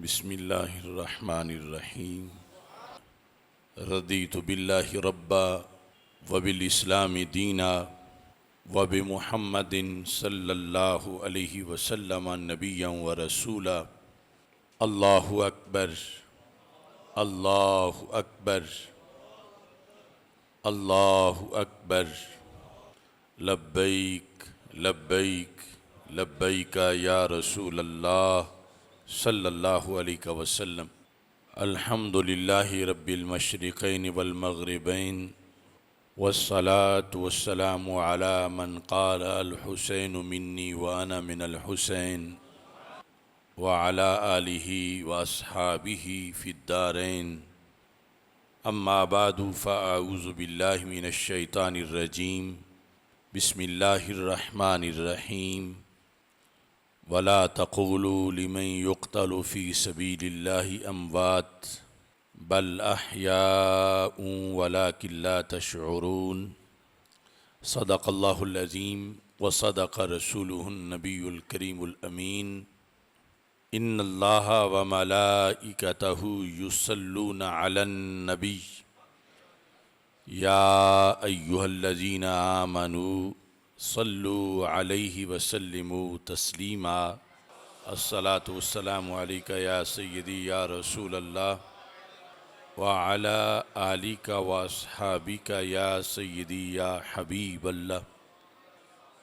بسم اللہ الرحمن الرحیم رضیت باللہ ربا وبالاسلام دینا وبمحمد صلی اللہ علیہ وسلم نبیا ورسولا۔ اللہ اکبر، اللہ اکبر، اللہ اکبر، لبیک لبیک لبیک یا رسول اللہ صلی اللہ علیہ وسلم۔ الحمد للہ رب المشرقین والمغربین والصلاة والسلام علی من قال الحسین منی وانا من الحسین وعلی آلہ واصحابہ فی الدارین۔ اما بعد فاعوذ باللہ من الشیطان الرجیم۔ بسم اللہ الرحمن الرحیم۔ ولا تقولوا لمن يقتل في سبيل الله اموات بل احياء ولكن لا تشعرون۔ صدق اللہ العظیم وصدق رسوله النبی الکریم الامین۔ ان اللہ وملائکتہ یصلون علی النبی یا ایہا الذین آمنوا صلوا علیہ وسلموا تسلیما۔ الصلاة والسلام علیک یا سیدی یا رسول اللہ وعلی آلک واصحابک یا سیدی یا حبیب اللہ۔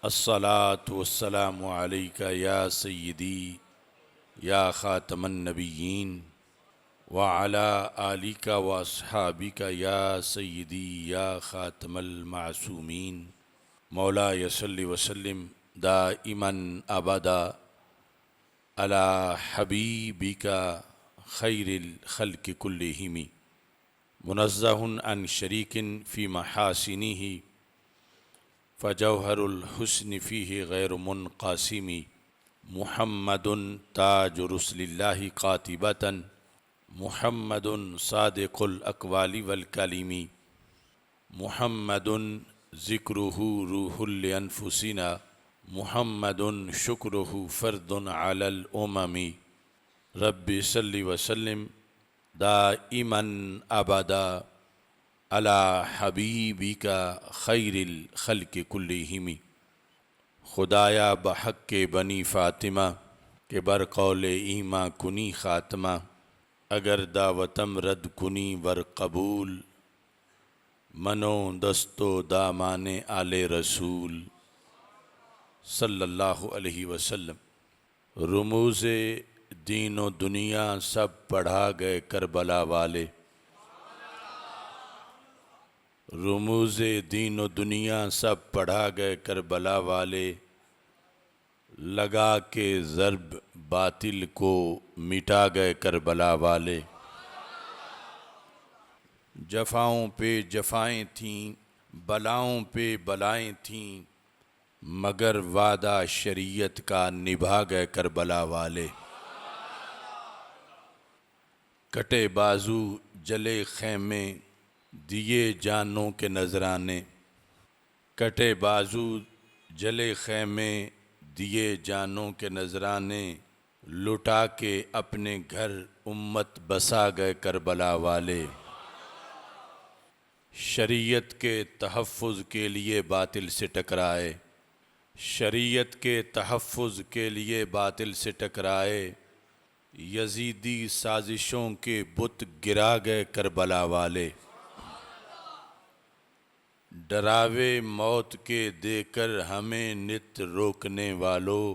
الصلاة والسلام علیک یا سیدی یا خاتم النبیین وعلی آلک واصحابک یا سیدی یا خاتم المعصومین۔ مولاي صل وسلم دائما ابدا على حبيبك خير الخلق كلهم منزه عن شريك في محاسنه فجوهر الحسن فيه غير منقسم۔ محمد تاج رسل الله قاطبة محمد صادق الأقوال والكلم محمد ذکرہ روح لانفسنا محمد شکرہ فرد علی الامم۔ رب صلی وسلم دائما ابدا علی حبیبک خیر الخلق کلہم۔ خدایا بحق بنی فاطمہ کہ بر قول ایماں کنی خاتمہ، اگر دعوتم رد کنی ور قبول، منو دستو دامان آل رسول صلی اللہ علیہ وسلم۔ رموز دین و دنیا سب پڑھا گئے کربلا والے، رموز دین و دنیا سب پڑھا گئے کربلا والے، لگا کے ضرب باطل کو مٹا گئے کربلا والے۔ جفاؤں پہ جفائیں تھیں، بلاؤں پہ بلائیں تھیں، مگر وعدہ شریعت کا نبھا گئے کربلا والے۔ کٹے بازو جلے خیمے دیے جانوں کے نذرانے، کٹے بازو جلے خیمے دیے جانوں کے نذرانے، لٹا کے اپنے گھر امت بسا گئے کربلا والے۔ شریعت کے تحفظ کے لیے باطل سے ٹکرائے، شریعت کے تحفظ کے لیے باطل سے ٹکرائے، یزیدی سازشوں کے بت گرا گئے کربلا والے۔ ڈراوے موت کے دے کر ہمیں نت روکنے والوں،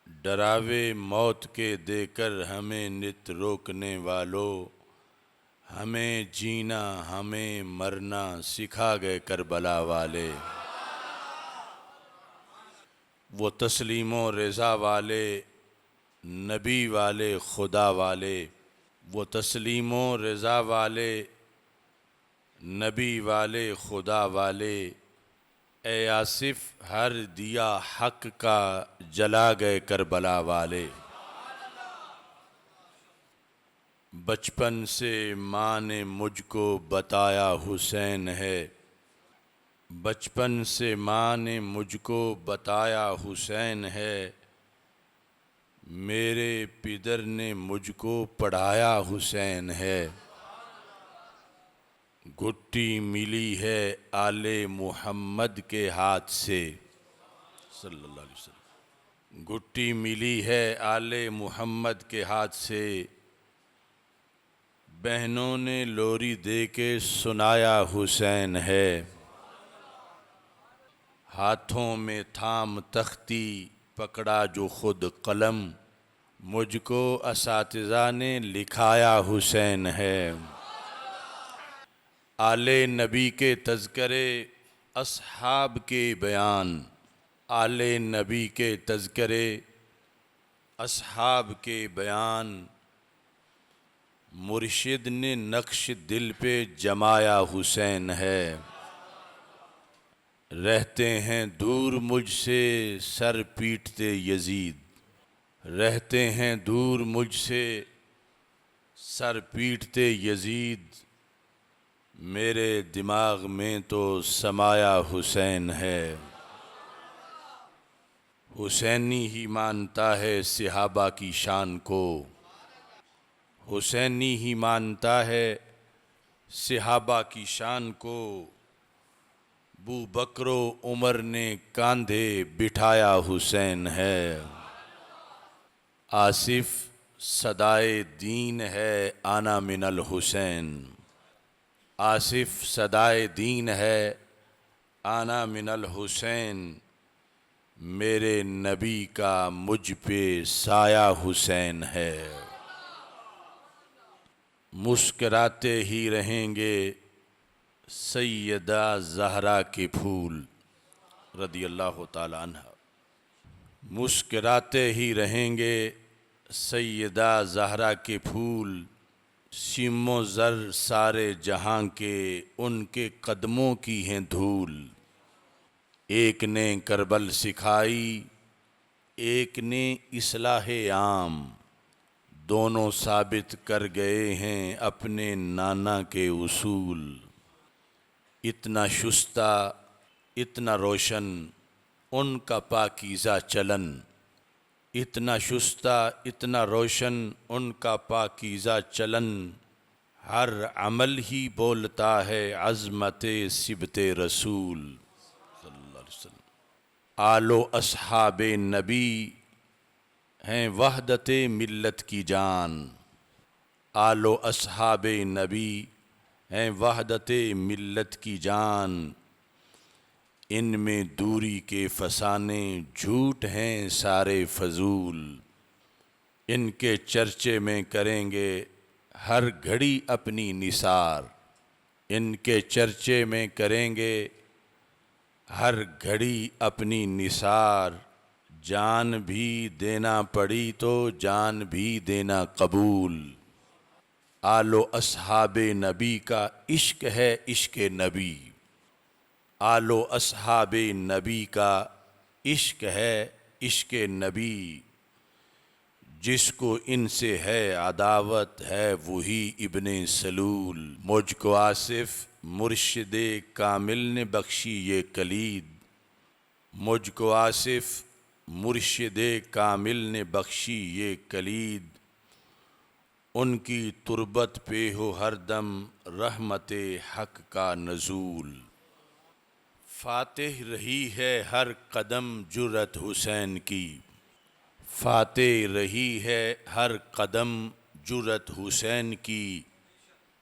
ڈراوے موت کے دے کر ہمیں نت روکنے والوں، ہمیں جینا ہمیں مرنا سکھا گئے کربلا والے۔ وہ تسلیم و رضا والے نبی والے خدا والے، وہ تسلیم و رضا والے نبی والے خدا والے، اے آصف ہر دیا حق کا جلا گئے کربلا والے۔ بچپن سے ماں نے مجھ کو بتایا حسین ہے، بچپن سے ماں نے مجھ کو بتایا حسین ہے، میرے پدر نے مجھ کو پڑھایا حسین ہے، گھٹی ملی ہے آل محمد کے ہاتھ سے، صلی اللہ علیہ وسلم، گھٹی ملی ہے آل محمد کے ہاتھ سے، بہنوں نے لوری دے کے سنایا حسین ہے، ہاتھوں میں تھام تختی پکڑا جو خود قلم، مجھ کو اساتذہ نے لکھایا حسین ہے، آل نبی کے تذکرے اصحاب کے بیان، آل نبی کے تذکرے اصحاب کے بیان، مرشد نے نقش دل پہ جمایا حسین ہے، رہتے ہیں دور مجھ سے سر پیٹتے یزید، رہتے ہیں دور مجھ سے سر پیٹتے یزید، میرے دماغ میں تو سمایا حسین ہے، حسینی ہی مانتا ہے صحابہ کی شان کو، حسینی ہی مانتا ہے صحابہ کی شان کو، بو بکر و عمر نے کاندھے بٹھایا حسین ہے، آصف صدائے دین ہے آنا من الحسین، آصف صدائے دین ہے آنا من الحسین، میرے نبی کا مجھ پہ سایہ حسین ہے، مسکراتے ہی رہیں گے سیدہ زہرا کے پھول رضی اللہ تعالی عنہ، مسکراتے ہی رہیں گے سیدہ زہرا کے پھول، سیم و زر سارے جہاں کے ان کے قدموں کی ہیں دھول، ایک نے کربل سکھائی ایک نے اصلاح عام، دونوں ثابت کر گئے ہیں اپنے نانا کے اصول، اتنا شستہ اتنا روشن ان کا پاکیزہ چلن، اتنا شستہ اتنا روشن ان کا پاکیزہ چلن، ہر عمل ہی بولتا ہے عظمت سبت رسول، صلی اللہ علیہ وسلم، آل و اصحاب نبی ہیں وحدت ملت کی جان، آل و اصحاب نبی ہیں وحدت ملت کی جان، ان میں دوری کے فسانے جھوٹ ہیں سارے فضول، ان کے چرچے میں کریں گے ہر گھڑی اپنی نثار، ان کے چرچے میں کریں گے ہر گھڑی اپنی نثار، جان بھی دینا پڑی تو جان بھی دینا قبول، آل و اصحاب نبی کا عشق ہے عشق نبی، آل و اصحاب نبی کا عشق ہے عشق نبی، جس کو ان سے ہے عداوت ہے وہی ابن سلول، مجھ کو آصف مرشد کامل نے بخشی یہ کلید، مجھ کو آصف مرشد کامل نے بخشی یہ کلید، ان کی تربت پہ ہو ہر دم رحمت حق کا نزول، فاتح رہی ہے ہر قدم جرأت حسین کی، فاتح رہی ہے ہر قدم جرأت حسین کی،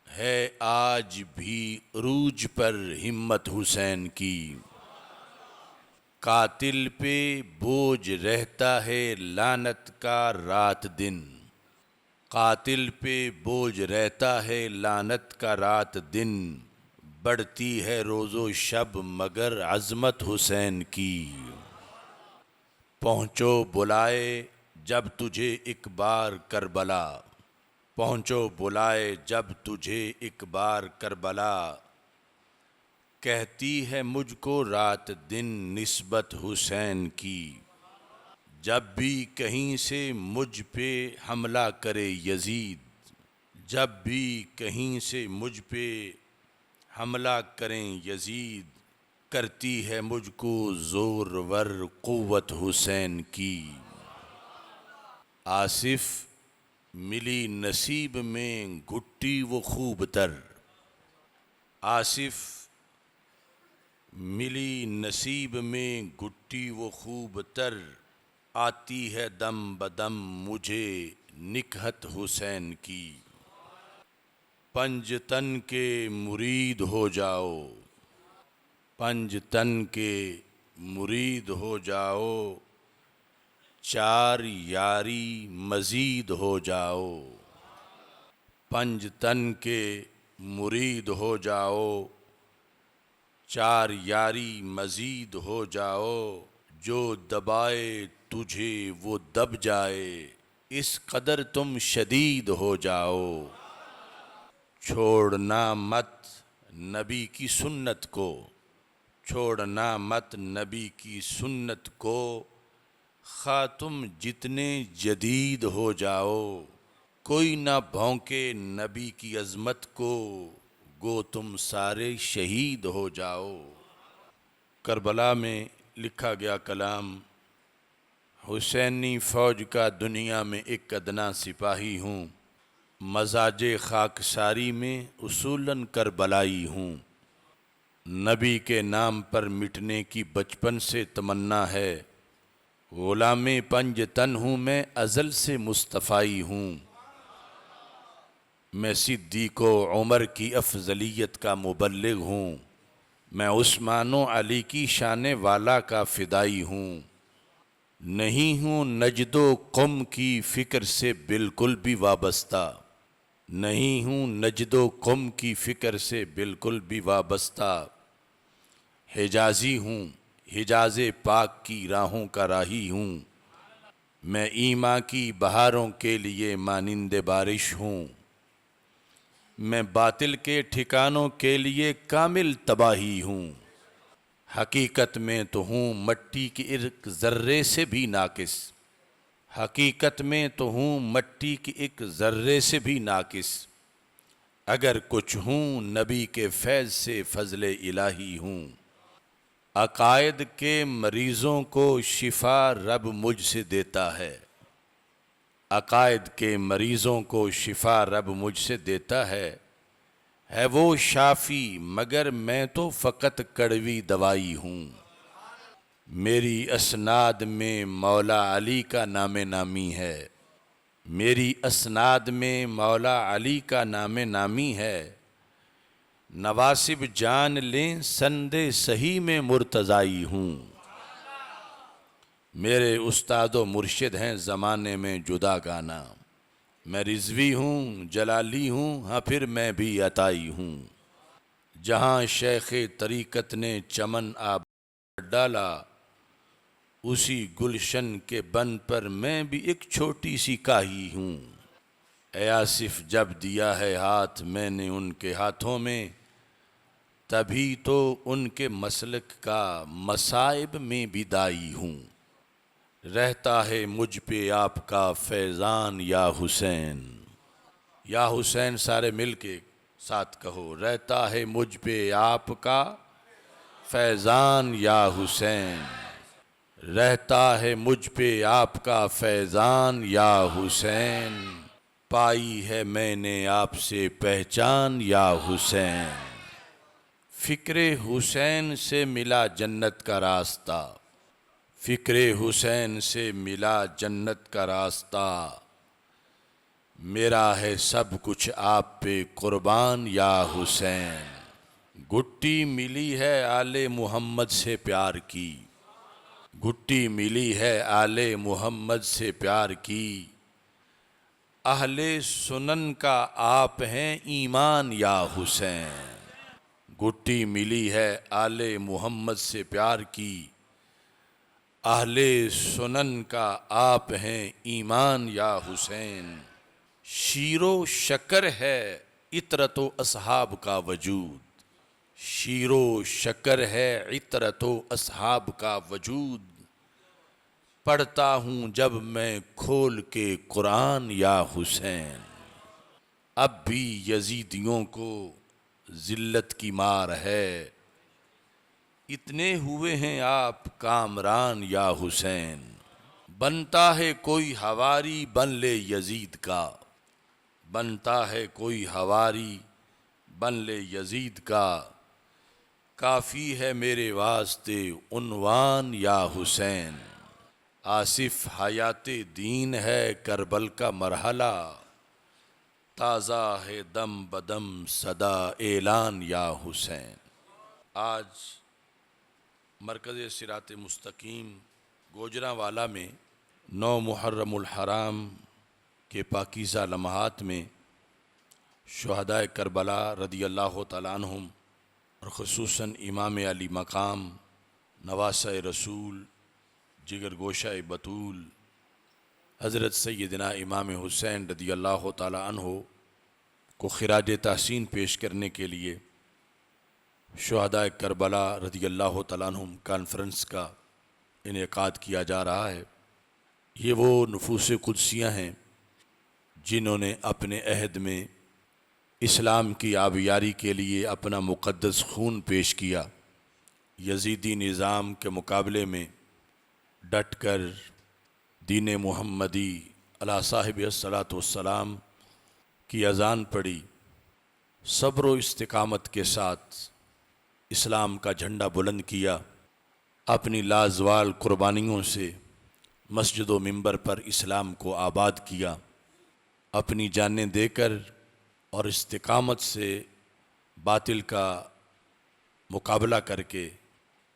ہے آج بھی عروج پر ہمت حسین کی، قاتل پہ بوجھ رہتا ہے لعنت کا رات دن، قاتل پہ بوجھ رہتا ہے لعنت کا رات دن، بڑھتی ہے روز و شب مگر عظمت حسین کی، پہنچو بلائے جب تجھے ایک بار کربلا، پہنچو بلائے جب تجھے ایک بار کربلا، کہتی ہے مجھ کو رات دن نسبت حسین کی، جب بھی کہیں سے مجھ پہ حملہ کرے یزید، جب بھی کہیں سے مجھ پہ حملہ کریں یزید، کرتی ہے مجھ کو زور ور قوت حسین کی، آصف ملی نصیب میں گھٹی وہ خوب تر، آصف ملی نصیب میں گھٹی وہ خوب تر، آتی ہے دم بدم مجھے نکہت حسین کی، پنج تن کے مرید ہو جاؤ، پنج تن کے مرید ہو جاؤ، چار یاری مزید ہو جاؤ، پنج تن کے مرید ہو جاؤ، چار یاری مزید ہو جاؤ، جو دبائے تجھے وہ دب جائے، اس قدر تم شدید ہو جاؤ، چھوڑنا مت نبی کی سنت کو، چھوڑنا مت نبی کی سنت کو، خواہ تم جتنے جدید ہو جاؤ، کوئی نہ بھونکے نبی کی عظمت کو، گو تم سارے شہید ہو جاؤ۔ کربلا میں لکھا گیا کلام، حسینی فوج کا دنیا میں ایک ادنا سپاہی ہوں، مزاج خاکساری میں اصولاً کربلائی ہوں، نبی کے نام پر مٹنے کی بچپن سے تمنا ہے، غلام پنج تن ہوں میں ازل سے مصطفائی ہوں، میں صدیق و عمر کی افضلیت کا مبلغ ہوں، میں عثمان و علی کی شان والا کا فدائی ہوں، نہیں ہوں نجد و قم کی فکر سے بالکل بھی وابستہ، نہیں ہوں نجد و قم کی فکر سے بالکل بھی وابستہ، حجازی ہوں حجاز پاک کی راہوں کا راہی ہوں، میں ایما کی بہاروں کے لیے مانند بارش ہوں، میں باطل کے ٹھکانوں کے لیے کامل تباہی ہوں، حقیقت میں تو ہوں مٹی کے ایک ذرے سے بھی ناقص، حقیقت میں تو ہوں مٹی کی ایک ذرے سے بھی ناقص، اگر کچھ ہوں نبی کے فیض سے فضل الہی ہوں، عقائد کے مریضوں کو شفا رب مجھ سے دیتا ہے، عقائد کے مریضوں کو شفا رب مجھ سے دیتا ہے وہ شافی مگر میں تو فقط کڑوی دوائی ہوں، میری اسناد میں مولا علی کا نام نامی ہے، میری اسناد میں مولا علی کا نام نامی ہے، نواسب جان لیں سندے صحیح میں مرتضائی ہوں، میرے استاد و مرشد ہیں زمانے میں جدا گانا، میں رضوی ہوں جلالی ہوں ہاں پھر میں بھی عطائی ہوں، جہاں شیخ طریقت نے چمن آباد ڈالا، اسی گلشن کے بن پر میں بھی ایک چھوٹی سی کاہی ہوں، اے آصف جب دیا ہے ہاتھ میں نے ان کے ہاتھوں میں، تبھی تو ان کے مسلک کا مصائب میں بھی دائی ہوں، رہتا ہے مجھ پہ آپ کا فیضان یا حسین، یا حسین سارے مل کے ساتھ کہو، رہتا ہے مجھ پہ آپ کا فیضان یا حسین، رہتا ہے مجھ پہ آپ کا فیضان یا حسین، پائی ہے میں نے آپ سے پہچان یا حسین، فکر حسین سے ملا جنت کا راستہ، فکر حسین سے ملا جنت کا راستہ، میرا ہے سب کچھ آپ پہ قربان یا حسین، گھٹی ملی ہے آل محمد سے پیار کی، گھٹی ملی ہے آل محمد سے پیار کی، اہل سنن کا آپ ہیں ایمان یا حسین، گھٹی ملی ہے آل محمد سے پیار کی، اہل سنن کا آپ ہیں ایمان یا حسین، شیر و شکر ہے عطرت و اصحاب کا وجود، شیر و شکر ہے عطرت و اصحاب کا وجود، پڑھتا ہوں جب میں کھول کے قرآن یا حسین، اب بھی یزیدیوں کو ذلت کی مار ہے، اتنے ہوئے ہیں آپ کامران یا حسین، بنتا ہے کوئی ہواری بن لے یزید کا، بنتا ہے کوئی ہواری بن لے یزید کا، کافی ہے میرے واسطے عنوان یا حسین، آصف حیات دین ہے کربل کا مرحلہ، تازہ ہے دم بدم صدا اعلان یا حسین۔ آج مرکز صراط مستقیم گوجرانوالہ میں 9 محرم الحرام کے پاکیزہ لمحات میں شہداء کربلا رضی اللہ تعالیٰ عنہم اور خصوصاً امام علی مقام، نواسہ رسول، جگر گوشہ بطول حضرت سیدنا امام حسین رضی اللہ تعالیٰ عنہ کو خراج تحسین پیش کرنے کے لیے شہداء کربلا رضی اللہ تعالیٰ عنہم کانفرنس کا انعقاد کیا جا رہا ہے۔ یہ وہ نفوس قدسیاں ہیں جنہوں نے اپنے عہد میں اسلام کی آبیاری کے لیے اپنا مقدس خون پیش کیا، یزیدی نظام کے مقابلے میں ڈٹ کر دین محمدی علی صاحب الصلاۃ والسلام کی اذان پڑھی، صبر و استقامت کے ساتھ اسلام کا جھنڈا بلند کیا، اپنی لازوال قربانیوں سے مسجد و منبر پر اسلام کو آباد کیا، اپنی جانیں دے کر اور استقامت سے باطل کا مقابلہ کر کے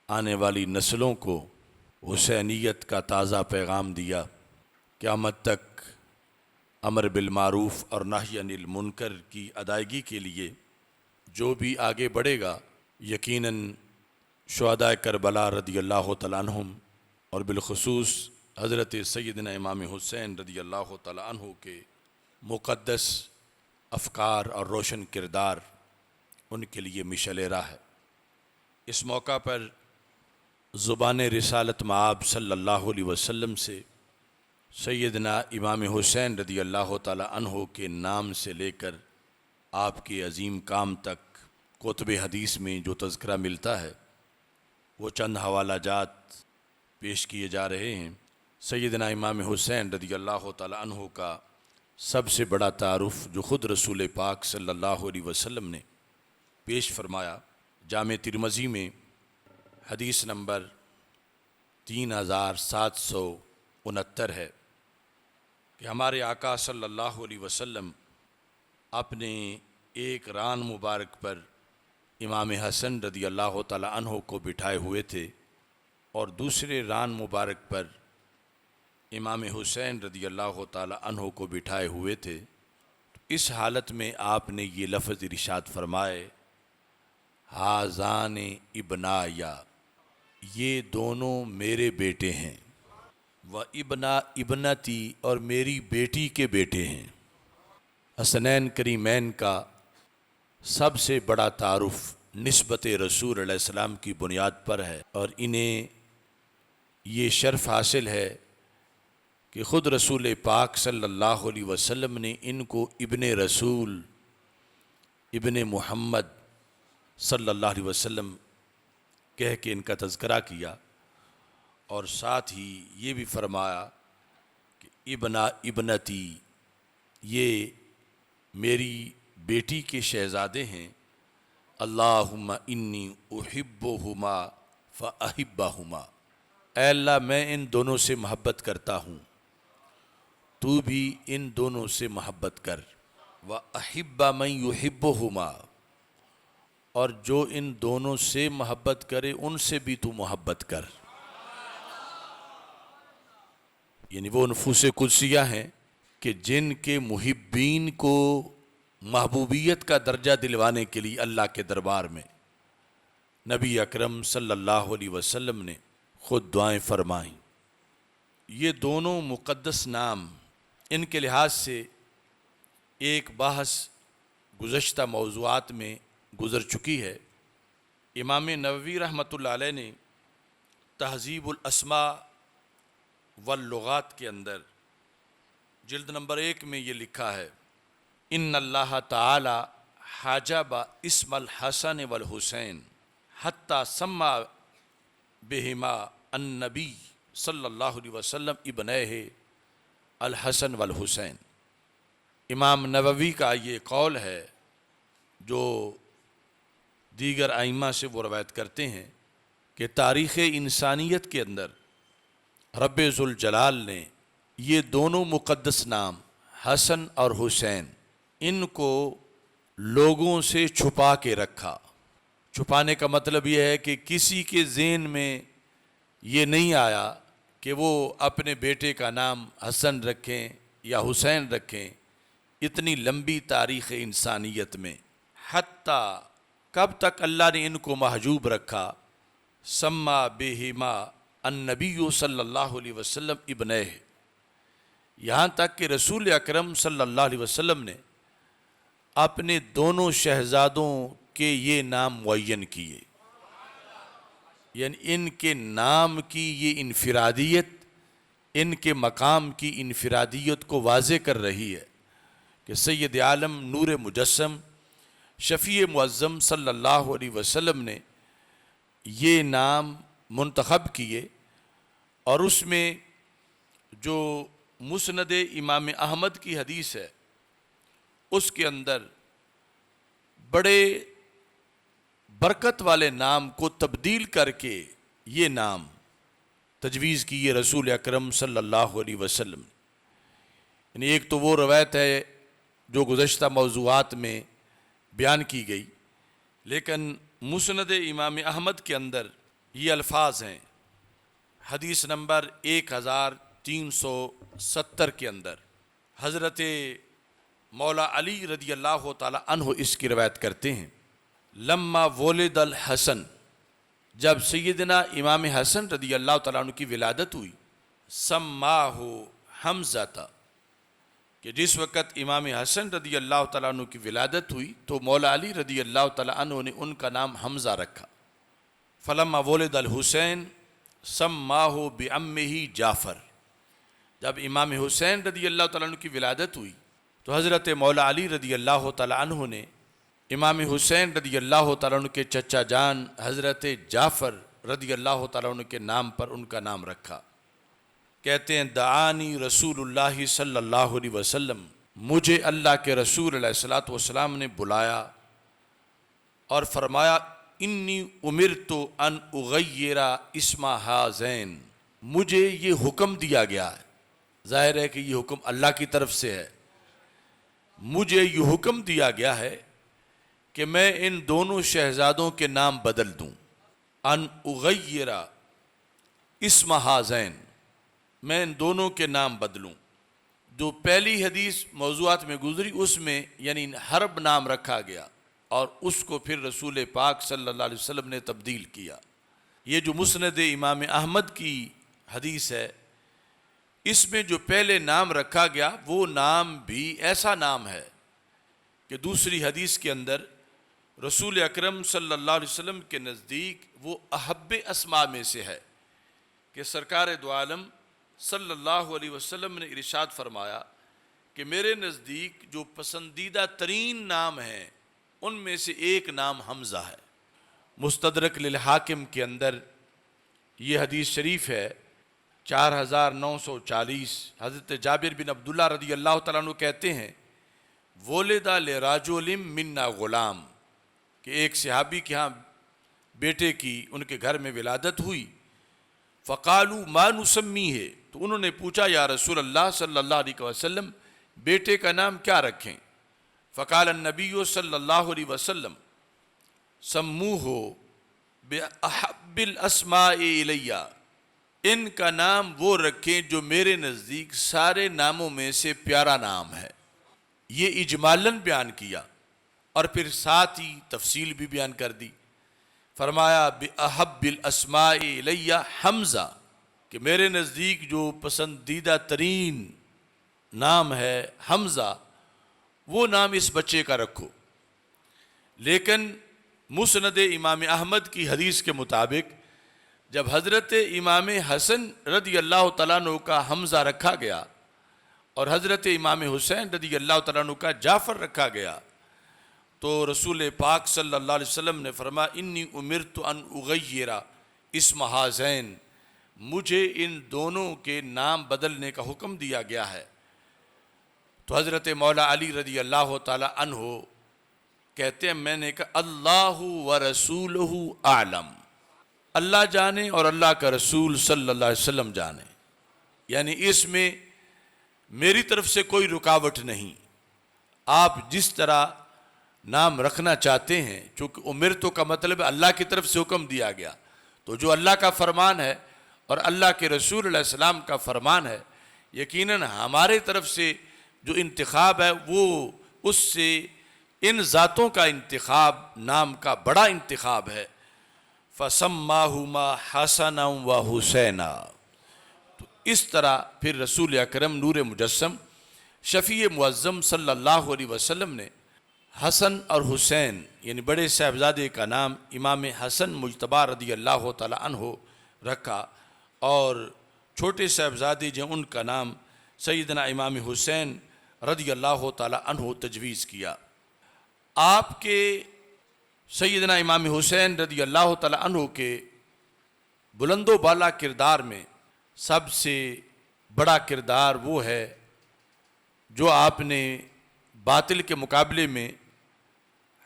آنے والی نسلوں کو حسینیت کا تازہ پیغام دیا۔ قیامت تک امر بالمعروف اور نہی عن المنکر کی ادائیگی کے لیے جو بھی آگے بڑھے گا، یقیناً شہداء کربلا رضی اللہ تعالیٰ عنہم اور بالخصوص حضرت سیدنا امام حسین رضی اللہ تعالیٰ عنہ کے مقدس افکار اور روشن کردار ان کے لیے مشعل راہ ہے۔ اس موقع پر زبان رسالت مآب صلی اللہ علیہ وسلم سے سیدنا امام حسین رضی اللہ تعالیٰ عنہ کے نام سے لے کر آپ کے عظیم کام تک کتب حدیث میں جو تذکرہ ملتا ہے وہ چند حوالہ جات پیش کیے جا رہے ہیں۔ سیدنا امام حسین رضی اللہ تعالیٰ عنہ کا سب سے بڑا تعارف جو خود رسول پاک صلی اللہ علیہ وسلم نے پیش فرمایا، جامع ترمذی میں حدیث نمبر 3769 ہے کہ ہمارے آقا صلی اللہ علیہ وسلم اپنے ایک ران مبارک پر امام حسن رضی اللہ تعالیٰ عنہ کو بٹھائے ہوئے تھے اور دوسرے ران مبارک پر امام حسین رضی اللہ تعالیٰ عنہ کو بٹھائے ہوئے تھے۔ اس حالت میں آپ نے یہ لفظ ارشاد فرمائے، ہازان ابنایا، یہ دونوں میرے بیٹے ہیں، و ابنا ابنتی، اور میری بیٹی کے بیٹے ہیں۔ حسنین کریمین کا سب سے بڑا تعارف نسبت رسول علیہ السلام کی بنیاد پر ہے، اور انہیں یہ شرف حاصل ہے کہ خود رسول پاک صلی اللہ علیہ وسلم نے ان کو ابن رسول، ابن محمد صلی اللہ علیہ وسلم کہہ کے ان کا تذکرہ کیا، اور ساتھ ہی یہ بھی فرمایا کہ ابنا ابنتی، یہ میری بیٹی کے شہزادے ہیں، اللہم انی احبہما فاحبہما، اے اللہ میں ان دونوں سے محبت کرتا ہوں، تو بھی ان دونوں سے محبت کر، وَأَحِبَّ مَن يُحِبُّهُمَا، اور جو ان دونوں سے محبت کرے ان سے بھی تو محبت کر۔ یعنی وہ نفوس قدسیہ ہیں کہ جن کے محبین کو محبوبیت کا درجہ دلوانے کے لیے اللہ کے دربار میں نبی اکرم صلی اللہ علیہ وسلم نے خود دعائیں فرمائیں۔ یہ دونوں مقدس نام، ان کے لحاظ سے ایک بحث گزشتہ موضوعات میں گزر چکی ہے۔ امام نووی رحمۃ اللہ علیہ نے تہذیب الاسماء واللغات کے اندر جلد نمبر 1 میں یہ لکھا ہے، ان اللہ تعالی حجب اسم الحسن والحسین حتی سمى بہما النبی صلی اللہ علیہ وسلم ابنیہ الحسن والحسین۔ امام نووی کا یہ قول ہے جو دیگر ائمہ سے وہ روایت کرتے ہیں کہ تاریخ انسانیت کے اندر رب ذوالجلال نے یہ دونوں مقدس نام حسن اور حسین ان کو لوگوں سے چھپا کے رکھا۔ چھپانے کا مطلب یہ ہے کہ کسی کے ذہن میں یہ نہیں آیا کہ وہ اپنے بیٹے کا نام حسن رکھیں یا حسین رکھیں۔ اتنی لمبی تاریخ انسانیت میں حتیٰ کب تک اللہ نے ان کو محجوب رکھا؟ سما بہما النبی صلی اللہ علیہ وسلم ابنیہ، یہاں تک کہ رسول اکرم صلی اللہ علیہ وسلم نے اپنے دونوں شہزادوں کے یہ نام معین کیے، یعنی ان کے نام کی یہ انفرادیت ان کے مقام کی انفرادیت کو واضح کر رہی ہے کہ سید عالم نور مجسم شفیع معظم صلی اللہ علیہ وسلم نے یہ نام منتخب کیے، اور اس میں جو مسند امام احمد کی حدیث ہے اس کے اندر بڑے برکت والے نام کو تبدیل کر کے یہ نام تجویز کی ہے رسول اکرم صلی اللہ علیہ وسلم۔ یعنی ایک تو وہ روایت ہے جو گزشتہ موضوعات میں بیان کی گئی، لیکن مسند امام احمد کے اندر یہ الفاظ ہیں حدیث نمبر 1370 کے اندر حضرت مولا علی رضی اللہ تعالی عنہ اس کی روایت کرتے ہیں، لما ولد الحسن، جب سیدنا امام حسن رضی اللہ تعالیٰ عنہ کی ولادت ہوئی، سماہ حمزہ تھا، کہ جس وقت امام حسن رضی اللہ تعالیٰ عنہ کی ولادت ہوئی تو مولا علی رضی اللہ تعالیٰ عنہ نے ان کا نام حمزہ رکھا۔ فلما ولد الحسین سماہ بعمہ جعفر، جب امام حسین رضی اللہ تعالیٰ عنہ کی ولادت ہوئی تو حضرت مولا علی رضی اللہ تعالیٰ عنہ نے امام حسین رضی اللہ تعالیٰ عنہ کے چچا جان حضرت جعفر رضی اللہ تعالیٰ عنہ کے نام پر ان کا نام رکھا۔ کہتے ہیں دعانی رسول اللہ صلی اللہ علیہ وسلم، مجھے اللہ کے رسول علیہ الصلوۃ والسلام نے بلایا اور فرمایا انی امرت ان اغیر اسم ہذین، مجھے یہ حکم دیا گیا ہے، ظاہر ہے کہ یہ حکم اللہ کی طرف سے ہے، مجھے یہ حکم دیا گیا ہے کہ میں ان دونوں شہزادوں کے نام بدل دوں، ان اغیر اسم ہذین، میں ان دونوں کے نام بدلوں۔ جو پہلی حدیث موضوعات میں گزری اس میں یعنی حرب نام رکھا گیا اور اس کو پھر رسول پاک صلی اللہ علیہ وسلم نے تبدیل کیا۔ یہ جو مسند امام احمد کی حدیث ہے اس میں جو پہلے نام رکھا گیا وہ نام بھی ایسا نام ہے کہ دوسری حدیث کے اندر رسول اکرم صلی اللہ علیہ وسلم کے نزدیک وہ احب اسماء میں سے ہے کہ سرکار دو عالم صلی اللہ علیہ وسلم نے ارشاد فرمایا کہ میرے نزدیک جو پسندیدہ ترین نام ہیں ان میں سے ایک نام حمزہ ہے۔ مستدرک للحاکم کے اندر یہ حدیث شریف ہے 4940، حضرت جابر بن عبداللہ رضی اللہ تعالیٰ عنہ کہتے ہیں ولد لرجل منا غلام، کہ ایک صحابی کے ہاں بیٹے کی ان کے گھر میں ولادت ہوئی، فقالوا ما نسمیہ، تو انہوں نے پوچھا یا رسول اللہ صلی اللہ علیہ وسلم بیٹے کا نام کیا رکھیں؟ فقال النبی صلی اللہ علیہ وسلم سموہ بأحب الاسماء الیہ، ان کا نام وہ رکھیں جو میرے نزدیک سارے ناموں میں سے پیارا نام ہے۔ یہ اجمالاً بیان کیا اور پھر ساتھ ہی تفصیل بھی بیان کر دی، فرمایا بأحب الاسماء الیہ حمزہ، کہ میرے نزدیک جو پسندیدہ ترین نام ہے حمزہ، وہ نام اس بچے کا رکھو۔ لیکن مسند امام احمد کی حدیث کے مطابق جب حضرت امام حسن رضی اللہ تعالیٰ عنہ کا حمزہ رکھا گیا اور حضرت امام حسین رضی اللہ تعالیٰ عنہ کا جعفر رکھا گیا تو رسول پاک صلی اللہ علیہ وسلم نے فرمایا انی امرت ان اغیر اسم ہذین، مجھے ان دونوں کے نام بدلنے کا حکم دیا گیا ہے۔ تو حضرت مولا علی رضی اللہ تعالی عنہ کہتے ہیں میں نے کہا اللہ و رسولہ اعلم، اللہ جانے اور اللہ کا رسول صلی اللہ علیہ وسلم جانے، یعنی اس میں میری طرف سے کوئی رکاوٹ نہیں، آپ جس طرح نام رکھنا چاہتے ہیں، چونکہ امرتو کا مطلب ہے اللہ کی طرف سے حکم دیا گیا، تو جو اللہ کا فرمان ہے اور اللہ کے رسول علیہ السلام کا فرمان ہے، یقیناً ہمارے طرف سے جو انتخاب ہے وہ اس سے ان ذاتوں کا انتخاب نام کا بڑا انتخاب ہے۔ فَسَمَّاهُمَا حَسَنًا وَحُسَيْنًا، تو اس طرح پھر رسول اکرم نور مجسم شفیع معظم صلی اللہ علیہ وسلم نے حسن اور حسین یعنی بڑے صاحبزادے کا نام امام حسن مجتبی رضی اللہ تعالی عنہ رکھا، اور چھوٹے صاحبزادے جو ان کا نام سیدنا امام حسین رضی اللہ تعالی عنہ تجویز کیا۔ آپ کے سیدنا امام حسین رضی اللہ تعالی عنہ کے بلند و بالا کردار میں سب سے بڑا کردار وہ ہے جو آپ نے باطل کے مقابلے میں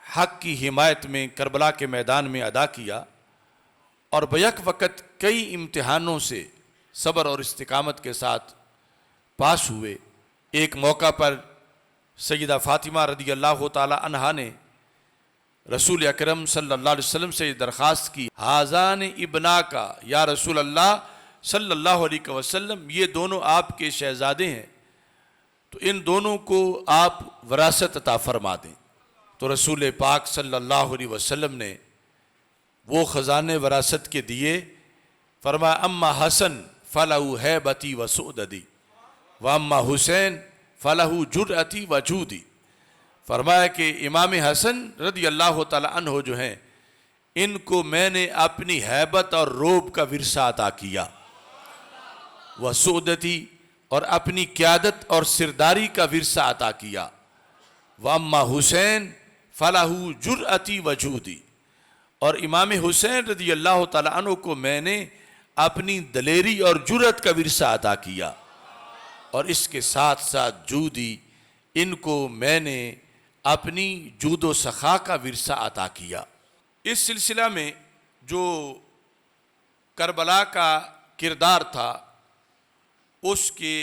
حق کی حمایت میں کربلا کے میدان میں ادا کیا، اور بیک وقت کئی امتحانوں سے صبر اور استقامت کے ساتھ پاس ہوئے۔ ایک موقع پر سیدہ فاطمہ رضی اللہ تعالی عنہا نے رسول اکرم صلی اللہ علیہ وسلم سے یہ درخواست کی، ہذان ابنا کا یا رسول اللہ صلی اللہ علیہ وسلم، یہ دونوں آپ کے شہزادے ہیں، تو ان دونوں کو آپ وراثت عطا فرما دیں۔ تو رسول پاک صلی اللہ علیہ وسلم نے وہ خزانے وراثت کے دیے، فرمایا اما حسن فلہ ہیبتی و سعددی و اما حسین فلہ جرأتی و جودی، فرمایا کہ امام حسن رضی اللہ تعالی عنہ جو ہیں ان کو میں نے اپنی ہیبت اور روب کا ورثہ عطا کیا، و سعدتی اور اپنی قیادت اور سرداری کا ورثہ عطا کیا، و اما حسین فلہ جرأتی و جودی، اور امام حسین رضی اللہ تعالی عنہ کو میں نے اپنی دلیری اور جرأت کا ورثہ عطا کیا، اور اس کے ساتھ ساتھ جودی، ان کو میں نے اپنی جود و سخا کا ورثہ عطا کیا۔ اس سلسلہ میں جو کربلا کا کردار تھا اس کے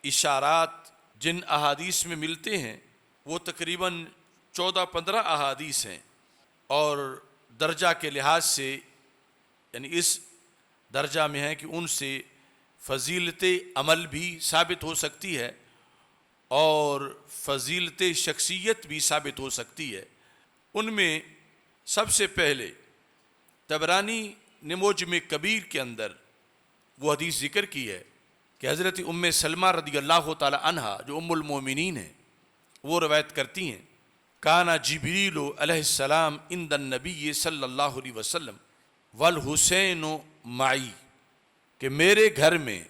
اشارات جن احادیث میں ملتے ہیں وہ تقریباً 14-15 احادیث ہیں، اور درجہ کے لحاظ سے یعنی اس درجہ میں ہے کہ ان سے فضیلت عمل بھی ثابت ہو سکتی ہے اور فضیلت شخصیت بھی ثابت ہو سکتی ہے۔ ان میں سب سے پہلے طبرانی نے معجم کبیر کے اندر وہ حدیث ذکر کی ہے کہ حضرت ام سلمہ رضی اللہ تعالی عنہا جو ام المومنین ہیں وہ روایت کرتی ہیں، کانا جبریل علیہ السلام عند النبی صلی اللہ علیہ وسلم والحسین معی، کہ میرے گھر میں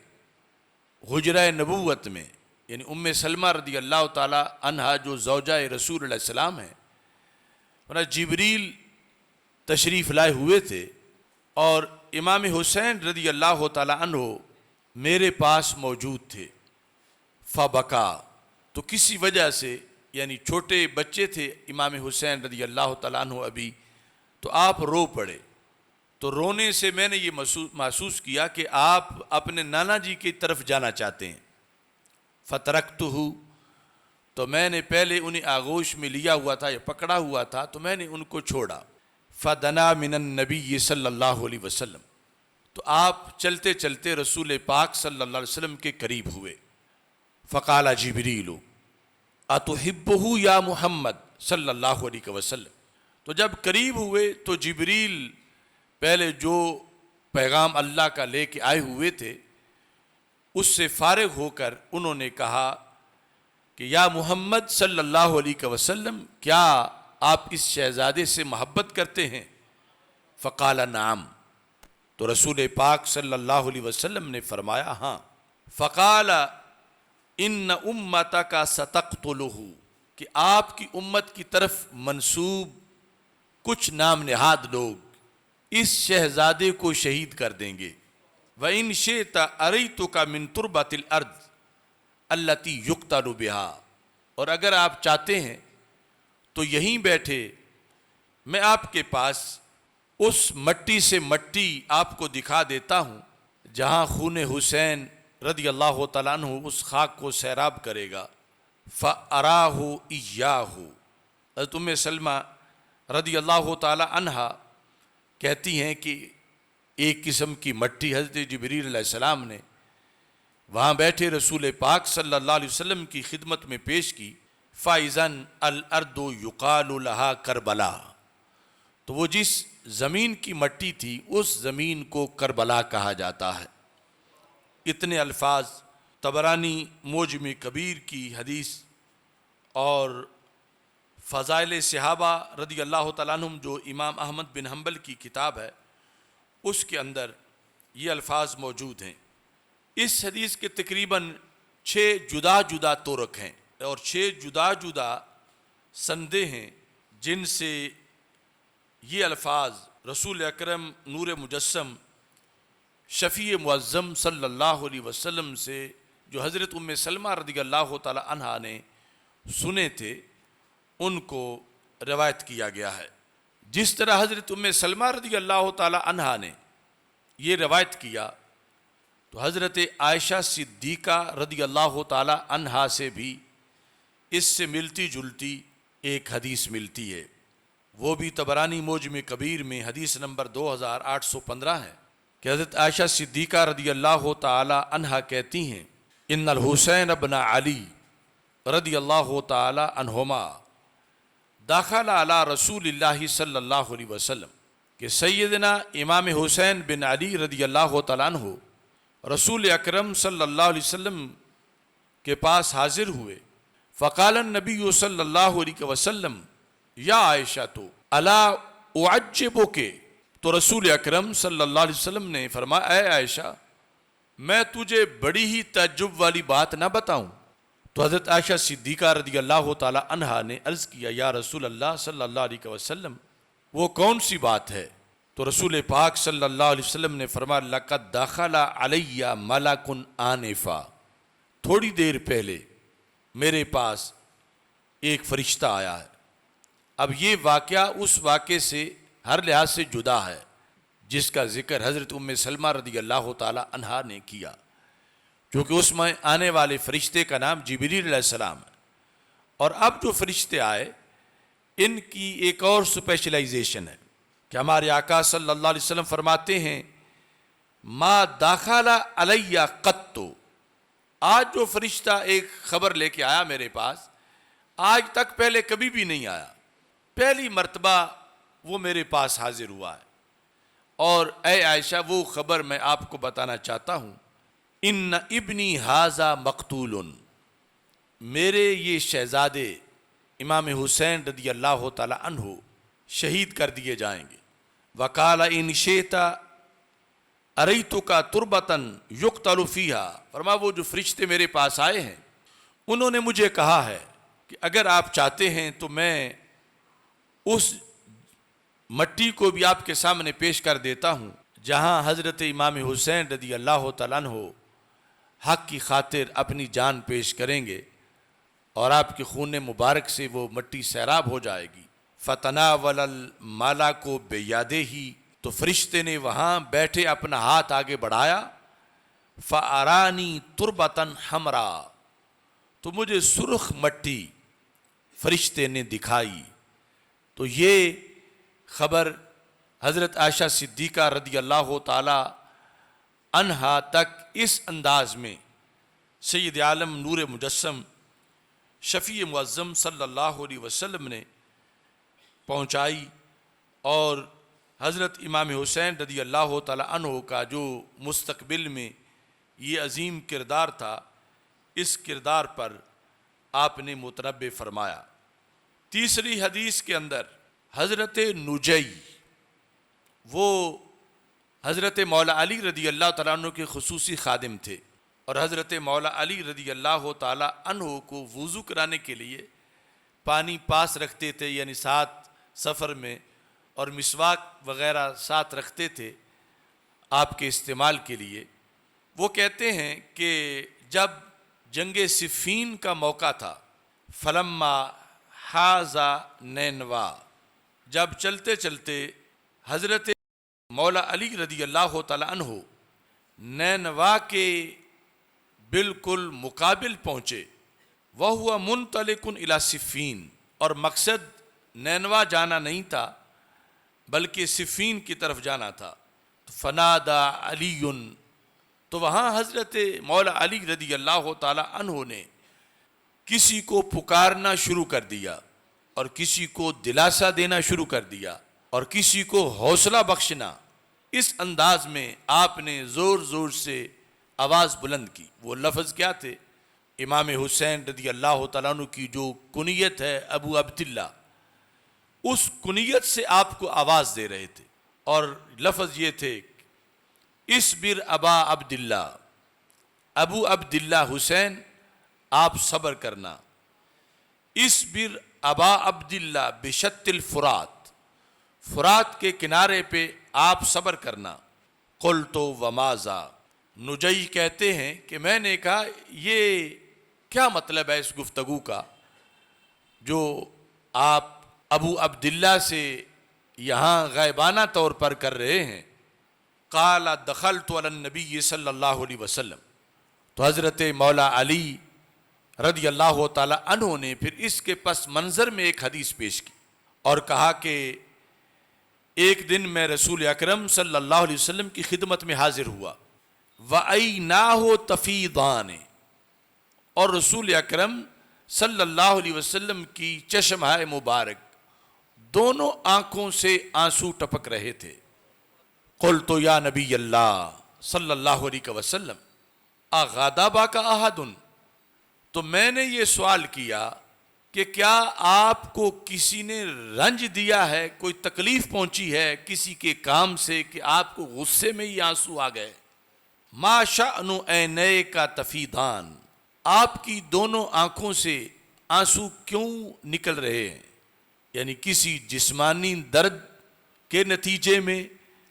حجرہ نبوت میں یعنی ام سلمہ رضی اللہ تعالی عنہا جو زوجہ رسول علیہ السلام ہیں، جبریل تشریف لائے ہوئے تھے اور امام حسین رضی اللہ تعالی عنہ میرے پاس موجود تھے، فبکا، تو کسی وجہ سے یعنی چھوٹے بچے تھے امام حسین رضی اللہ تعالیٰ عنہ ابھی، تو آپ رو پڑے، تو رونے سے میں نے یہ محسوس کیا کہ آپ اپنے نانا جی کی طرف جانا چاہتے ہیں، فترکتہ، تو میں نے پہلے انہیں آغوش میں لیا ہوا تھا یا پکڑا ہوا تھا تو میں نے ان کو چھوڑا، فدنا من النبی صلی اللہ علیہ وسلم، تو آپ چلتے چلتے رسول پاک صلی اللہ علیہ وسلم کے قریب ہوئے، فقال جبریل اتحبہ یا محمد صلی اللہ علیہ وسلم، تو جب قریب ہوئے تو جبریل پہلے جو پیغام اللہ کا لے کے آئے ہوئے تھے اس سے فارغ ہو کر انہوں نے کہا کہ یا محمد صلی اللہ علیہ وسلم، کیا آپ اس شہزادے سے محبت کرتے ہیں؟ فقال نعم، تو رسول پاک صلی اللہ علیہ وسلم نے فرمایا ہاں۔ فقال ان امتک ستقتلہ، کہ آپ کی امت کی طرف منسوب کچھ نام نہاد لوگ اس شہزادے کو شہید کر دیں گے، وَإِنْ شِئْتَ أَرَيْتُكَ مِنْ تُرْبَةِ الْأَرْضِ الَّتِي يُقْتَلُ بِهَا، اور اگر آپ چاہتے ہیں تو یہیں بیٹھے میں آپ کے پاس اس مٹی سے مٹی آپ کو دکھا دیتا ہوں جہاں خون حسین رضی اللہ تعالیٰ عنہ اس خاک کو سیراب کرے گا۔ فَأَرَاهُ إِيَّاهُ، حضرت ام سلمہ رضی اللہ تعالیٰ عنہ کہتی ہیں کہ ایک قسم کی مٹی حضرت جبریل علیہ السلام نے وہاں بیٹھے رسول پاک صلی اللہ علیہ وسلم کی خدمت میں پیش کی۔ فَإِذًا الْأَرْضُ يُقَالُ لَهَا كَرْبَلَا، تو وہ جس زمین کی مٹی تھی اس زمین کو کربلا کہا جاتا ہے۔ اتنے الفاظ طبرانی معجم کبیر کی حدیث اور فضائل صحابہ رضی اللہ تعالیٰ عنہم جو امام احمد بن حنبل کی کتاب ہے اس کے اندر یہ الفاظ موجود ہیں۔ اس حدیث کے تقریباً 6 جدا جدا طرق ہیں اور 6 جدا جدا سندیں ہیں جن سے یہ الفاظ رسول اکرم نور مجسم شفیع معظم صلی اللہ علیہ وسلم سے جو حضرت ام سلمہ رضی اللہ تعالی عنہا نے سنے تھے ان کو روایت کیا گیا ہے۔ جس طرح حضرت ام سلمہ رضی اللہ تعالی عنہا نے یہ روایت کیا تو حضرت عائشہ صدیقہ رضی اللہ تعالی عنہا سے بھی اس سے ملتی جلتی ایک حدیث ملتی ہے، وہ بھی طبرانی معجم کبیر میں حدیث نمبر 2815 ہے کہ حضرت عائشہ صدیقہ رضی اللہ تعالی عنہا کہتی ہیں ان الحسین ابن علی رضی اللہ تعالی عنہما داخل علی رسول اللہ صلی اللہ علیہ وسلم، کہ سیدنا امام حسین بن علی رضی اللہ تعالیٰ عنہ رسول اکرم صلی اللہ علیہ وسلم کے پاس حاضر ہوئے۔ فقال النبی صلی اللہ علیہ وسلم یا عائشہ تو الا اعجبک، تو رسول اکرم صلی اللہ علیہ وسلم نے فرمایا اے عائشہ میں تجھے بڑی ہی تعجب والی بات نہ بتاؤں؟ تو حضرت عائشہ صدیقہ رضی اللہ تعالی عنہا نے عرض کیا یا رسول اللہ صلی اللہ علیہ وسلم وہ کون سی بات ہے؟ تو رسول پاک صلی اللہ علیہ وسلم نے فرمایا لقد دخل علی ملک آنفا، تھوڑی دیر پہلے میرے پاس ایک فرشتہ آیا ہے۔ اب یہ واقعہ اس واقعے سے ہر لحاظ سے جدا ہے جس کا ذکر حضرت ام سلمہ رضی اللہ تعالی عنہا نے کیا، کیونکہ اس میں آنے والے فرشتے کا نام جبریل علیہ السلام ہے، اور اب جو فرشتے آئے ان کی ایک اور سپیشلائزیشن ہے کہ ہمارے آقا صلی اللہ علیہ وسلم فرماتے ہیں ما داخل علی قط، آج جو فرشتہ ایک خبر لے کے آیا میرے پاس آج تک پہلے کبھی بھی نہیں آیا، پہلی مرتبہ وہ میرے پاس حاضر ہوا ہے۔ اور اے عائشہ وہ خبر میں آپ کو بتانا چاہتا ہوں ان ابنی ھذا مقتول، میرے یہ شہزادے امام حسین رضی اللہ تعالی عنہ شہید کر دیے جائیں گے۔ وقال ان شئت اریتک تربۃ یقتل فیہا، فرمایا وہ جو فرشتے میرے پاس آئے ہیں انہوں نے مجھے کہا ہے کہ اگر آپ چاہتے ہیں تو میں اس مٹی کو بھی آپ کے سامنے پیش کر دیتا ہوں جہاں حضرت امام حسین رضی اللہ تعالیٰ عنہ حق کی خاطر اپنی جان پیش کریں گے اور آپ کے خون مبارک سے وہ مٹی سیراب ہو جائے گی۔ فتناول الملک بیدہ، تو فرشتے نے وہاں بیٹھے اپنا ہاتھ آگے بڑھایا، فارانی تربتن حمرا، تو مجھے سرخ مٹی فرشتے نے دکھائی۔ تو یہ خبر حضرت عائشہ صدیقہ رضی اللہ تعالی عنہا تک اس انداز میں سید عالم نور مجسم شفیع معظم صلی اللہ علیہ وسلم نے پہنچائی، اور حضرت امام حسین رضی اللہ تعالی عنہ کا جو مستقبل میں یہ عظیم کردار تھا اس کردار پر آپ نے متنبع فرمایا۔ تیسری حدیث کے اندر حضرت نجی، وہ حضرت مولا علی رضی اللہ تعالیٰ عنہ کے خصوصی خادم تھے، اور حضرت مولا علی رضی اللہ تعالیٰ عنہ کو وضو کرانے کے لیے پانی پاس رکھتے تھے، یعنی ساتھ سفر میں، اور مسواک وغیرہ ساتھ رکھتے تھے۔ آپ کے استعمال کے لیے۔ وہ کہتے ہیں کہ جب جنگ صفین کا موقع تھا، فلما حازا نینوا، جب چلتے چلتے حضرت مولا علی رضی اللہ تعالی عنہ نینوا کے بالکل مقابل پہنچے، وَهُوَ مُنْطَلِقٌ إِلَى صِفِّين، اور مقصد نینوا جانا نہیں تھا بلکہ صفین کی طرف جانا تھا۔ فنادا علی، تو وہاں حضرت مولا علی رضی اللہ تعالی عنہ نے کسی کو پکارنا شروع کر دیا، اور کسی کو دلاسا دینا شروع کر دیا، اور کسی کو حوصلہ بخشنا۔ اس انداز میں آپ نے زور زور سے آواز بلند کی۔ وہ لفظ کیا تھے؟ امام حسین رضی اللہ تعالیٰ عنہ کی جو کنیت ہے ابو عبداللہ، اس کنیت سے آپ کو آواز دے رہے تھے، اور لفظ یہ تھے، اصبر ابا عبداللہ، ابو عبداللہ حسین آپ صبر کرنا۔ اصبر ابا عبداللہ بشط الفرات، فرات کے کنارے پہ آپ صبر کرنا۔ قلت وماذا، نجی کہتے ہیں کہ میں نے کہا یہ کیا مطلب ہے اس گفتگو کا جو آپ ابو عبداللہ سے یہاں غائبانہ طور پر کر رہے ہیں؟ قال دخلت علی النبی صلی اللہ علیہ وسلم، تو حضرت مولا علی رضی اللہ تعالی عنہ نے پھر اس کے پس منظر میں ایک حدیث پیش کی اور کہا کہ ایک دن میں رسول اکرم صلی اللہ علیہ وسلم کی خدمت میں حاضر ہوا، وَعَيْنَاهُ تَفِيضَانِ، اور رسول اکرم صلی اللہ علیہ وسلم کی چشمہ مبارک دونوں آنکھوں سے آنسو ٹپک رہے تھے۔ قلت یا نبی اللہ صلی اللہ علیہ وسلم اغادا باک احد، تو میں نے یہ سوال کیا کہ کیا آپ کو کسی نے رنج دیا ہے، کوئی تکلیف پہنچی ہے کسی کے کام سے کہ آپ کو غصے میں ہی آنسو آ گئے؟ ما شأن عینیک تفیضان، آپ کی دونوں آنکھوں سے آنسو کیوں نکل رہے ہیں؟ یعنی کسی جسمانی درد کے نتیجے میں؟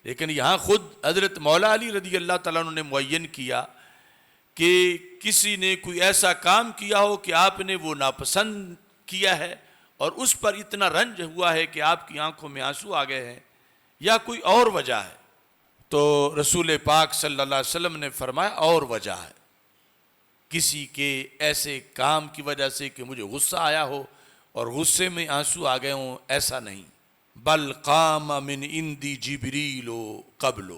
لیکن یہاں خود حضرت مولا علی رضی اللہ تعالیٰ عنہ نے معین کیا کہ کسی نے کوئی ایسا کام کیا ہو کہ آپ نے وہ ناپسند کیا ہے اور اس پر اتنا رنج ہوا ہے کہ آپ کی آنکھوں میں آنسو آ گئے ہیں، یا کوئی اور وجہ ہے؟ تو رسول پاک صلی اللہ علیہ وسلم نے فرمایا اور وجہ ہے، کسی کے ایسے کام کی وجہ سے کہ مجھے غصہ آیا ہو اور غصے میں آنسو آ گئے ہوں، ایسا نہیں۔ بل قام من عندی جبریل قبل،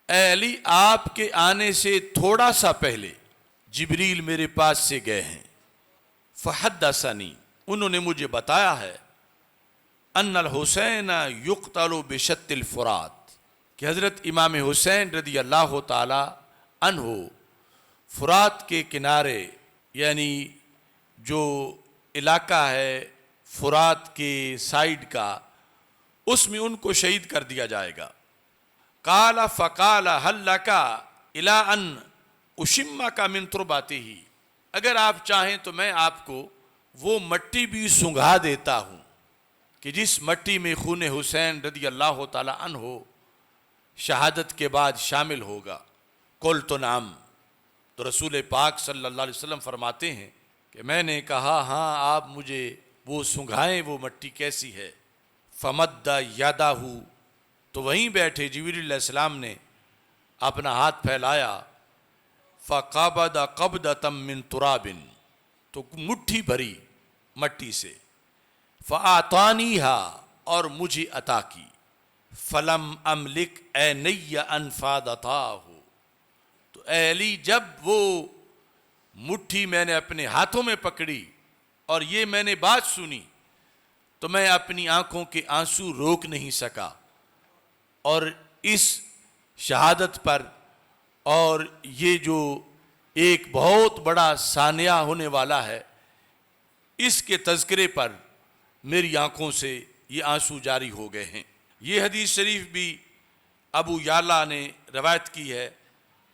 اے علی آپ کے آنے سے تھوڑا سا پہلے جبریل میرے پاس سے گئے ہیں۔ فحدثنی، انہوں نے مجھے بتایا ہے، ان الحسین یقتل بشط الفرات، کہ حضرت امام حسین رضی اللہ تعالی عنہ فرات کے کنارے، یعنی جو علاقہ ہے فرات کے سائیڈ کا، اس میں ان کو شہید کر دیا جائے گا۔ قال فقال هل لك الى ان اشمك من ترباته، اگر آپ چاہیں تو میں آپ کو وہ مٹی بھی سنگھا دیتا ہوں کہ جس مٹی میں خون حسین رضی اللہ تعالی عنہ شہادت کے بعد شامل ہوگا۔ قلت نعم، تو رسول پاک صلی اللہ علیہ وسلم فرماتے ہیں کہ میں نے کہا ہاں آپ مجھے وہ سنگھائیں، وہ مٹی کیسی ہے؟ فمد یدہ، تو وہیں بیٹھے جبریل علیہ السلام نے اپنا ہاتھ پھیلایا، فقبض قبضۃ من تراب، تو مٹھی بھری مٹی سے، فاعطانیہا، اور مجھے عطا کی، فلم املک عینی ان فاضتاہ، تو اے علی جب وہ مٹھی میں نے اپنے ہاتھوں میں پکڑی اور یہ میں نے بات سنی تو میں اپنی آنکھوں کے آنسو روک نہیں سکا، اور اس شہادت پر اور یہ جو ایک بہت بڑا ثانیہ ہونے والا ہے اس کے تذکرے پر میری آنکھوں سے یہ آنسو جاری ہو گئے ہیں۔ یہ حدیث شریف بھی ابو یعلا نے روایت کی ہے،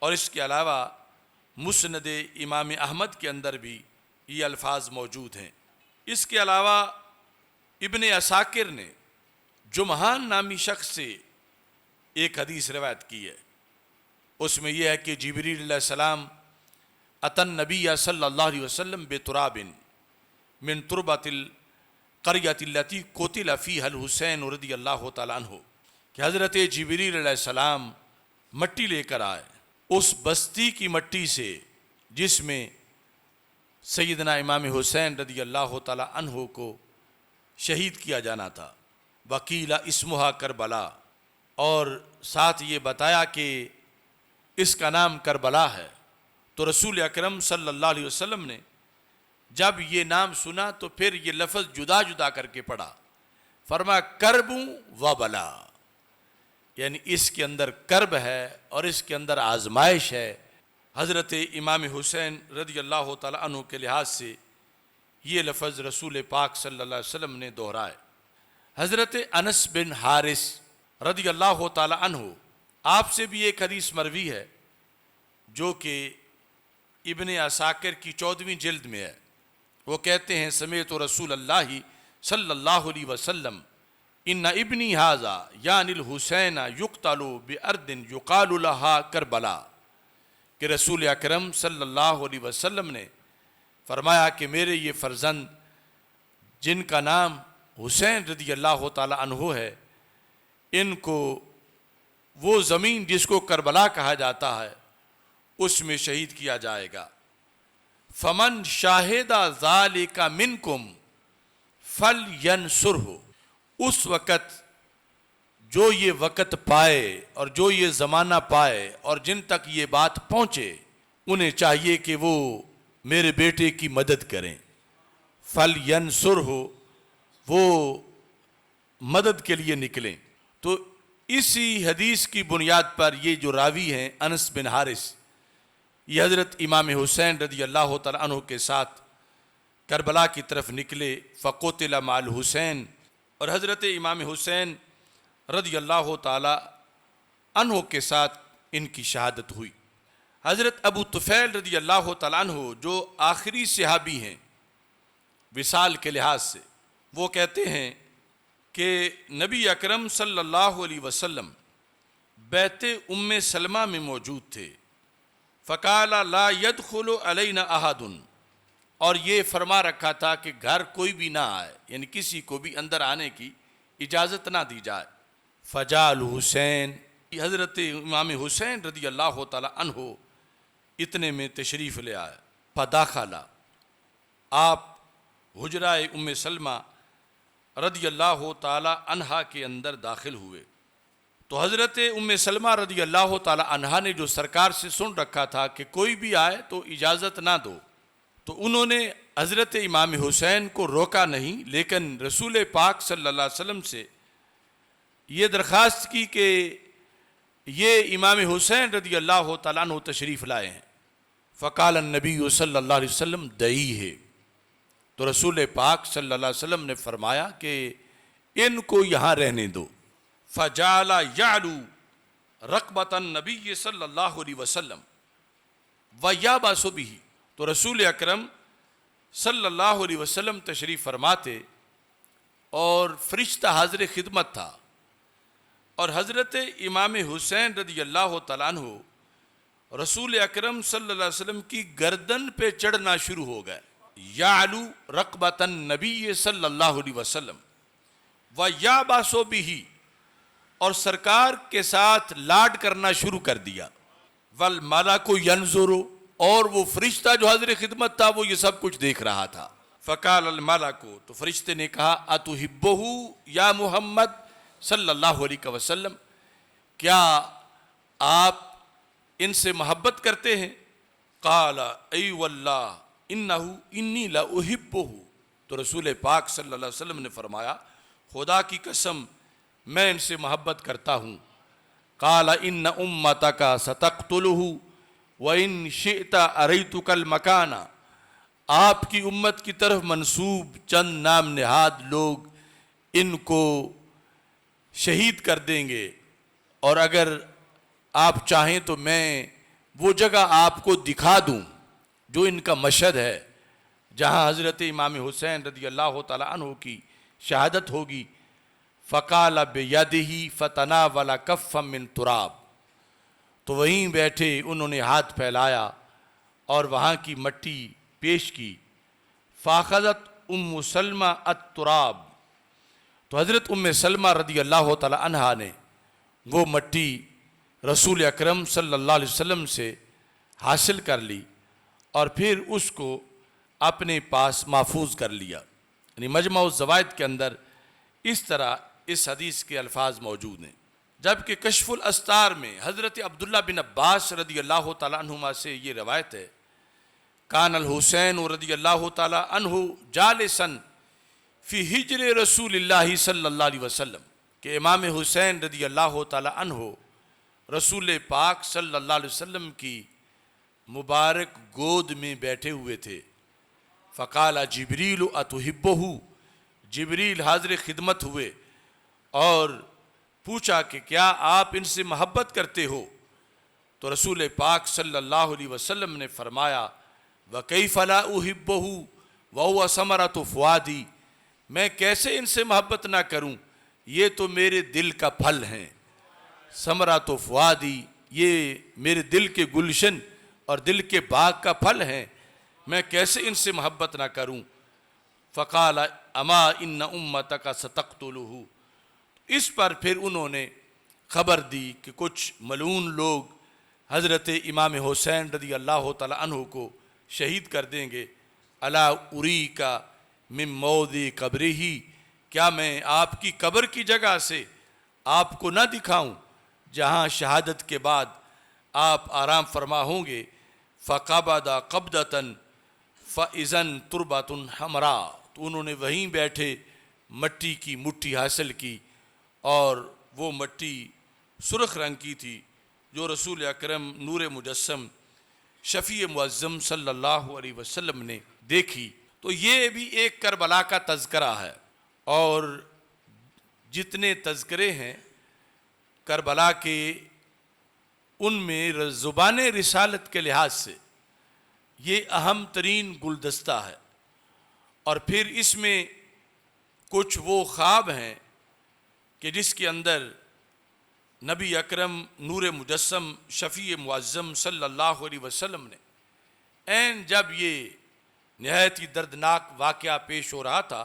اور اس کے علاوہ مسند امام احمد کے اندر بھی یہ الفاظ موجود ہیں۔ اس کے علاوہ ابن عساکر نے جمحان نامی شخص سے ایک حدیث روایت کی ہے۔ اس میں یہ ہے کہ جبریل علیہ السلام اتن نبی صلی اللہ علیہ وسلم بتراب من تربۃ القریۃ التي قتل فیہا الحسین رضی اللہ تعالیٰ عنہ، کہ حضرت جبریل علیہ السلام مٹی لے کر آئے اس بستی کی مٹی سے جس میں سیدنا امام حسین رضی اللہ تعالیٰ عنہ کو شہید کیا جانا تھا۔ وقیل اسمہا کربلا، اور ساتھ یہ بتایا کہ اس کا نام کربلا ہے۔ تو رسول اکرم صلی اللہ علیہ وسلم نے جب یہ نام سنا تو پھر یہ لفظ جدا جدا کر کے پڑھا، فرمایا کرب و بلا، یعنی اس کے اندر کرب ہے اور اس کے اندر آزمائش ہے۔ حضرت امام حسین رضی اللہ تعالیٰ عنہ کے لحاظ سے یہ لفظ رسول پاک صلی اللہ علیہ وسلم نے دہرائے۔ حضرت انس بن حارث رضی اللہ تعالیٰ عنہ، آپ سے بھی ایک حدیث مروی ہے جو کہ ابن عساکر کی 14ویں جلد میں ہے۔ وہ کہتے ہیں سمیعت رسول اللہ صلی اللہ علیہ وسلم ان ابنی ھذا یعنی الحسین یقتل بارض یقال لھا کربلا، کہ رسول اکرم صلی اللہ علیہ وسلم نے فرمایا کہ میرے یہ فرزند جن کا نام حسین رضی اللہ تعالیٰ عنہ ہے، ان کو وہ زمین جس کو کربلا کہا جاتا ہے اس میں شہید کیا جائے گا۔ فمن شاہد ذالک منکم فلینصرہ، اس وقت جو یہ وقت پائے اور جو یہ زمانہ پائے اور جن تک یہ بات پہنچے، انہیں چاہیے کہ وہ میرے بیٹے کی مدد کریں۔ فلینصرہ، وہ مدد کے لیے نکلیں۔ تو اسی حدیث کی بنیاد پر یہ جو راوی ہیں انس بن حارث، یہ حضرت امام حسین رضی اللہ تعالیٰ عنہ کے ساتھ کربلا کی طرف نکلے، فقتل مع الحسین، اور حضرت امام حسین رضی اللہ تعالیٰ عنہ کے ساتھ ان کی شہادت ہوئی۔ حضرت ابو طفیل رضی اللہ تعالیٰ عنہ جو آخری صحابی ہیں وصال کے لحاظ سے، وہ کہتے ہیں کہ نبی اکرم صلی اللہ علیہ وسلم بیت ام سلمہ میں موجود تھے، فقال لا يدخل علینا احد، اور یہ فرما رکھا تھا کہ گھر کوئی بھی نہ آئے، یعنی کسی کو بھی اندر آنے کی اجازت نہ دی جائے۔ فجاء الحسین، حضرت امام حسین رضی اللہ تعالیٰ عنہ اتنے میں تشریف لے آئے۔ فداخل، آپ حجرہ ام سلمہ رضی اللہ تعالیٰ عنہا کے اندر داخل ہوئے۔ تو حضرت ام سلمہ رضی اللہ تعالیٰ عنہا نے جو سرکار سے سن رکھا تھا کہ کوئی بھی آئے تو اجازت نہ دو، تو انہوں نے حضرت امام حسین کو روکا نہیں، لیکن رسول پاک صلی اللہ علیہ وسلم سے یہ درخواست کی کہ یہ امام حسین رضی اللہ تعالیٰ عنہ تشریف لائے ہیں۔ فقال النبی صلی اللہ علیہ وسلم دعیہ، تو رسول پاک صلی اللہ علیہ وسلم نے فرمایا کہ ان کو یہاں رہنے دو۔ فجعل یعلو رقبۃ النبی صلی اللہ علیہ وسلم ویابس بہ، تو رسول اکرم صلی اللہ علیہ وسلم تشریف فرماتے اور فرشتہ حاضر خدمت تھا، اور حضرت امام حسین رضی اللہ تعالیٰ عنہ رسول اکرم صلی اللہ علیہ وسلم کی گردن پہ چڑھنا شروع ہو گئے۔ یعلو رقبۃ النبی صلی اللہ علیہ وسلم ویابس بہ، اور سرکار کے ساتھ لاڈ کرنا شروع کر دیا۔ والملک ینظر، اور وہ فرشتہ جو حاضر خدمت تھا وہ یہ سب کچھ دیکھ رہا تھا۔ فقال الملک، تو فرشتے نے کہا اتحبہ یا محمد صلی اللہ علیہ وسلم، کیا آپ ان سے محبت کرتے ہیں؟ قال ای واللہ انہ انی لاحبہ، تو رسول پاک صلی اللہ علیہ وسلم نے فرمایا خدا کی قسم میں ان سے محبت کرتا ہوں۔ قال ان امتک ستقتلہ وَإِن شِئْتَ أَرَيْتُكَ الْمَكَانَ، آپ کی امت کی طرف منسوب چند نام نہاد لوگ ان کو شہید کر دیں گے، اور اگر آپ چاہیں تو میں وہ جگہ آپ کو دکھا دوں جو ان کا مشہد ہے، جہاں حضرت امام حسین رضی اللہ تعالیٰ عنہ کی شہادت ہوگی۔ فقال بیدہ فتناول کفا من تراب، تو وہیں بیٹھے انہوں نے ہاتھ پھیلایا اور وہاں کی مٹی پیش کی. فاخذت ام سلمہ التراب، تو حضرت ام سلمہ رضی اللہ تعالی عنہا نے وہ مٹی رسول اکرم صلی اللہ علیہ وسلم سے حاصل کر لی اور پھر اس کو اپنے پاس محفوظ کر لیا. یعنی مجمع الزوائد کے اندر اس طرح اس حدیث کے الفاظ موجود ہیں. جبکہ کشف الاستار میں حضرت عبداللہ بن عباس رضی اللہ تعالیٰ عنہما سے یہ روایت ہے، کان الحسین رضی اللہ تعالیٰ عنہ جالساً فی ہجر رسول اللہ صلی اللہ علیہ وسلم، کہ امام حسین رضی اللہ تعالیٰ عنہ رسول پاک صلی اللہ علیہ وسلم کی مبارک گود میں بیٹھے ہوئے تھے. فقال جبریل اتحبہ، جبریل حاضر خدمت ہوئے اور پوچھا کہ کیا آپ ان سے محبت کرتے ہو؟ تو رسول پاک صلی اللہ علیہ وسلم نے فرمایا وَكَيْفَ لَا أُحِبُّهُ وَهُوَ ثَمَرَةُ فُؤَادِي، میں کیسے ان سے محبت نہ کروں، یہ تو میرے دل کا پھل ہیں. ثمرۃ فؤادی، یہ میرے دل کے گلشن اور دل کے باغ کا پھل ہیں، میں کیسے ان سے محبت نہ کروں. فقال اما ان امتک ستقتلہ، اس پر پھر انہوں نے خبر دی کہ کچھ ملعون لوگ حضرت امام حسین رضی اللہ تعالی عنہ کو شہید کر دیں گے. الا اریک من موضع قبرہ، کیا میں آپ کی قبر کی جگہ سے آپ کو نہ دکھاؤں جہاں شہادت کے بعد آپ آرام فرما ہوں گے. فقبض قبضۃ فاذا تربۃ حمراء، تو انہوں نے وہیں بیٹھے مٹی کی مٹھی حاصل کی اور وہ مٹی سرخ رنگ کی تھی جو رسول اکرم نور مجسم شفیع معظم صلی اللہ علیہ وسلم نے دیکھی. تو یہ بھی ایک کربلا کا تذکرہ ہے، اور جتنے تذکرے ہیں کربلا کے ان میں زبان رسالت کے لحاظ سے یہ اہم ترین گلدستہ ہے. اور پھر اس میں کچھ وہ خواب ہیں کہ جس کے اندر نبی اکرم نور مجسم شفیع معظم صلی اللہ علیہ وسلم نے عین جب یہ نہایت ہی دردناک واقعہ پیش ہو رہا تھا،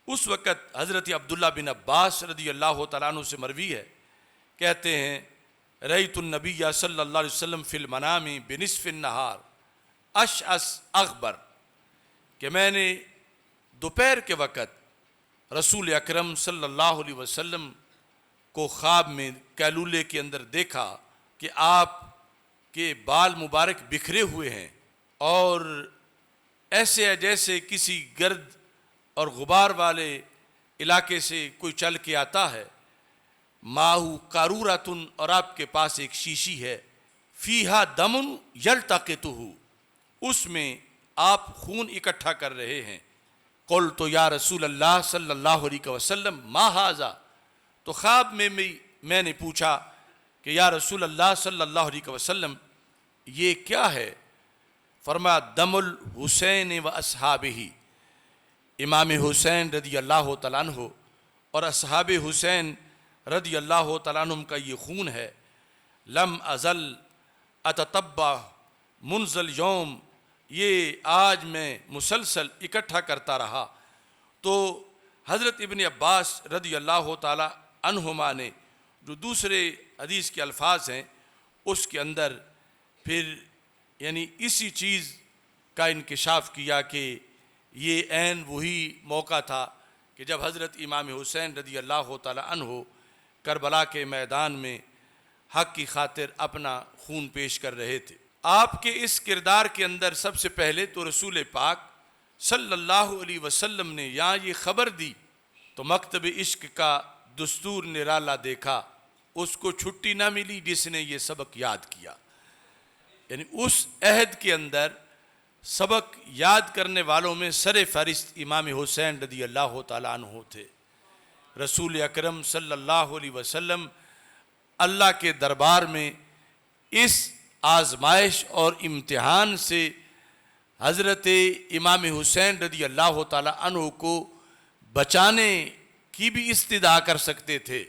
اس وقت حضرت عبداللہ بن عباس رضی اللہ تعالیٰ عنہ سے مروی ہے، کہتے ہیں رأیت النبی صلی اللہ علیہ وسلم فی المنام بنصف النہار اشعث اغبر، کہ میں نے دوپہر کے وقت رسول اکرم صلی اللہ علیہ وسلم کو خواب میں کیلولے کے اندر دیکھا کہ آپ کے بال مبارک بکھرے ہوئے ہیں اور ایسے ہے جیسے کسی گرد اور غبار والے علاقے سے کوئی چل کے آتا ہے. ماہو قارورۃن، اور آپ کے پاس ایک شیشی ہے، فیہا دم یلتقطہ، اس میں آپ خون اکٹھا کر رہے ہیں. قلت یا رسول اللہ صلی اللہ علیہ وسلم ما ھذا، تو خواب میں میں نے پوچھا کہ یا رسول اللہ صلی اللہ علیہ وسلم یہ کیا ہے؟ فرمایا دم الحسین و اصحابہ، امام حسین رضی اللہ تعالیٰ عنہ اور اصحاب حسین رضی اللہ تعالیٰ عنہ کا یہ خون ہے. لم ازل اتتبع منذ اليوم، یہ آج میں مسلسل اکٹھا کرتا رہا. تو حضرت ابن عباس رضی اللہ تعالیٰ عنہما نے جو دوسرے حدیث کے الفاظ ہیں اس کے اندر پھر یعنی اسی چیز کا انکشاف کیا کہ یہ عین وہی موقع تھا کہ جب حضرت امام حسین رضی اللہ تعالیٰ عنہ کربلا کے میدان میں حق کی خاطر اپنا خون پیش کر رہے تھے. آپ کے اس کردار کے اندر سب سے پہلے تو رسول پاک صلی اللہ علیہ وسلم نے یہاں یہ خبر دی تو مکتب عشق کا دستور نرالا دیکھا، اس کو چھٹی نہ ملی جس نے یہ سبق یاد کیا. یعنی اس عہد کے اندر سبق یاد کرنے والوں میں سر فہرست امام حسین رضی اللہ تعالیٰ عنہ تھے. رسول اکرم صلی اللہ علیہ وسلم اللہ کے دربار میں اس آزمائش اور امتحان سے حضرت امام حسین رضی اللہ تعالیٰ عنہ کو بچانے کی بھی استدعا کر سکتے تھے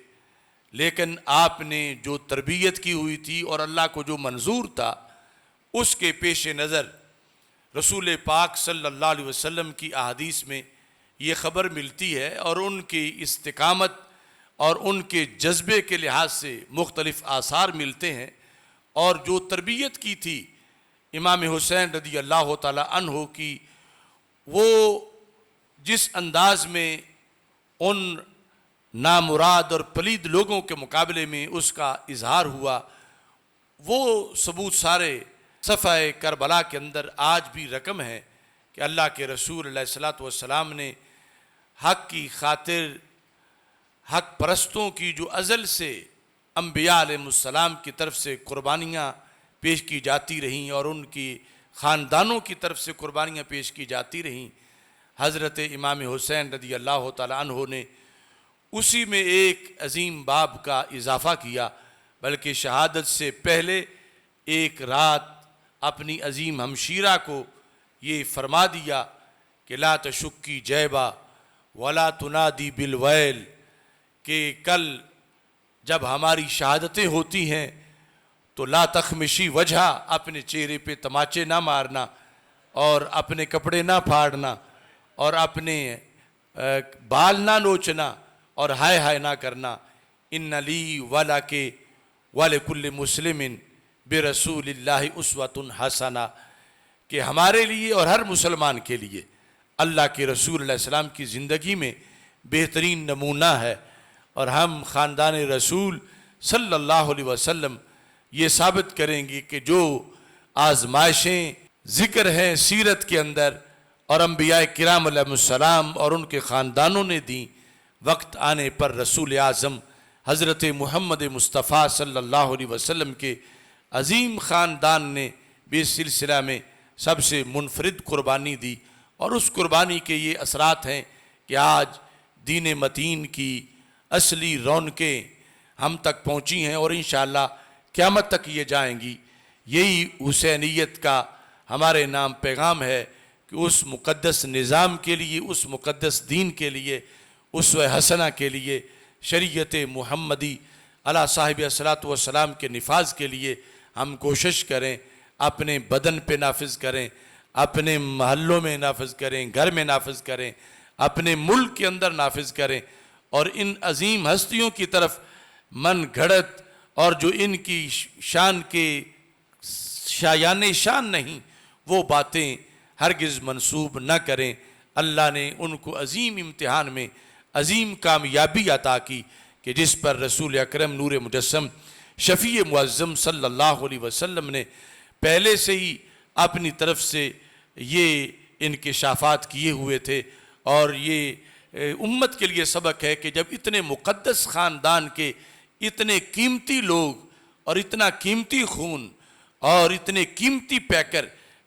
لیکن آپ نے جو تربیت کی ہوئی تھی اور اللہ کو جو منظور تھا اس کے پیش نظر رسول پاک صلی اللہ علیہ وسلم کی احادیث میں یہ خبر ملتی ہے، اور ان کی استقامت اور ان کے جذبے کے لحاظ سے مختلف آثار ملتے ہیں، اور جو تربیت کی تھی امام حسین رضی اللہ تعالی عنہ کی، وہ جس انداز میں ان نامراد اور پلید لوگوں کے مقابلے میں اس کا اظہار ہوا، وہ ثبوت سارے صفحہ کربلا کے اندر آج بھی رقم ہے کہ اللہ کے رسول علیہ الصلوۃ والسلام نے حق کی خاطر حق پرستوں کی جو ازل سے انبیاء علیہ السلام کی طرف سے قربانیاں پیش کی جاتی رہیں اور ان کی خاندانوں کی طرف سے قربانیاں پیش کی جاتی رہیں، حضرت امام حسین رضی اللہ تعالی عنہ نے اسی میں ایک عظیم باب کا اضافہ کیا، بلکہ شہادت سے پہلے ایک رات اپنی عظیم ہمشیرہ کو یہ فرما دیا کہ لا تشکی جیبا ولا تنادی بالویل، کہ کل جب ہماری شہادتیں ہوتی ہیں تو لا تخمشی وجہ، اپنے چہرے پہ تماچے نہ مارنا اور اپنے کپڑے نہ پھاڑنا اور اپنے بال نہ نوچنا اور ہائے ہائے نہ کرنا، ان لی ولک ولکل مسلم برسول اللہ اسوۃ حسنہ، کہ ہمارے لیے اور ہر مسلمان کے لیے اللہ کے رسول علیہ السلام کی زندگی میں بہترین نمونہ ہے، اور ہم خاندان رسول صلی اللہ علیہ وسلم یہ ثابت کریں گے کہ جو آزمائشیں ذکر ہیں سیرت کے اندر اور انبیاء کرام علیہ السلام اور ان کے خاندانوں نے دیں، وقت آنے پر رسول اعظم حضرت محمد مصطفیٰ صلی اللہ علیہ وسلم کے عظیم خاندان نے بھی اس سلسلہ میں سب سے منفرد قربانی دی، اور اس قربانی کے یہ اثرات ہیں کہ آج دین متین کی اصلی رونقیں ہم تک پہنچی ہیں، اور انشاءاللہ قیامت تک یہ جائیں گی۔ یہی حسینیت کا ہمارے نام پیغام ہے کہ اس مقدس نظام کے لیے، اس مقدس دین کے لیے، اسوہ حسنہ کے لیے، شریعت محمدی علی صاحب الصلاۃ والسلام کے نفاذ کے لیے ہم کوشش کریں، اپنے بدن پہ نافذ کریں، اپنے محلوں میں نافذ کریں، گھر میں نافذ کریں، اپنے ملک کے اندر نافذ کریں، اور ان عظیم ہستیوں کی طرف من گھڑت اور جو ان کی شان کے شایان شان نہیں وہ باتیں ہرگز منسوب نہ کریں۔ اللہ نے ان کو عظیم امتحان میں عظیم کامیابی عطا کی کہ جس پر رسول اکرم نور مجسم شفیع معظم صلی اللہ علیہ وسلم نے پہلے سے ہی اپنی طرف سے یہ انکشافات کیے ہوئے تھے، اور یہ امت کے لیے سبق ہے کہ جب اتنے مقدس خاندان کے اتنے قیمتی لوگ اور اتنا قیمتی خون اور اتنے قیمتی پیکر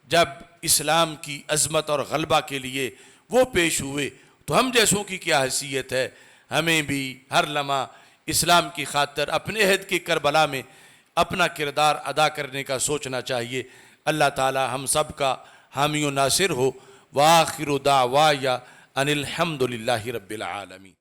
جب اسلام کی عظمت اور غلبہ کے لیے وہ پیش ہوئے تو ہم جیسوں کی کیا حیثیت ہے۔ ہمیں بھی ہر لمحہ اسلام کی خاطر اپنے عہد کی کربلا میں اپنا کردار ادا کرنے کا سوچنا چاہیے۔ اللہ تعالی ہم سب کا حامی و ناصر ہو۔ وآخر دعوایا ان الحمد للہ رب العالمین۔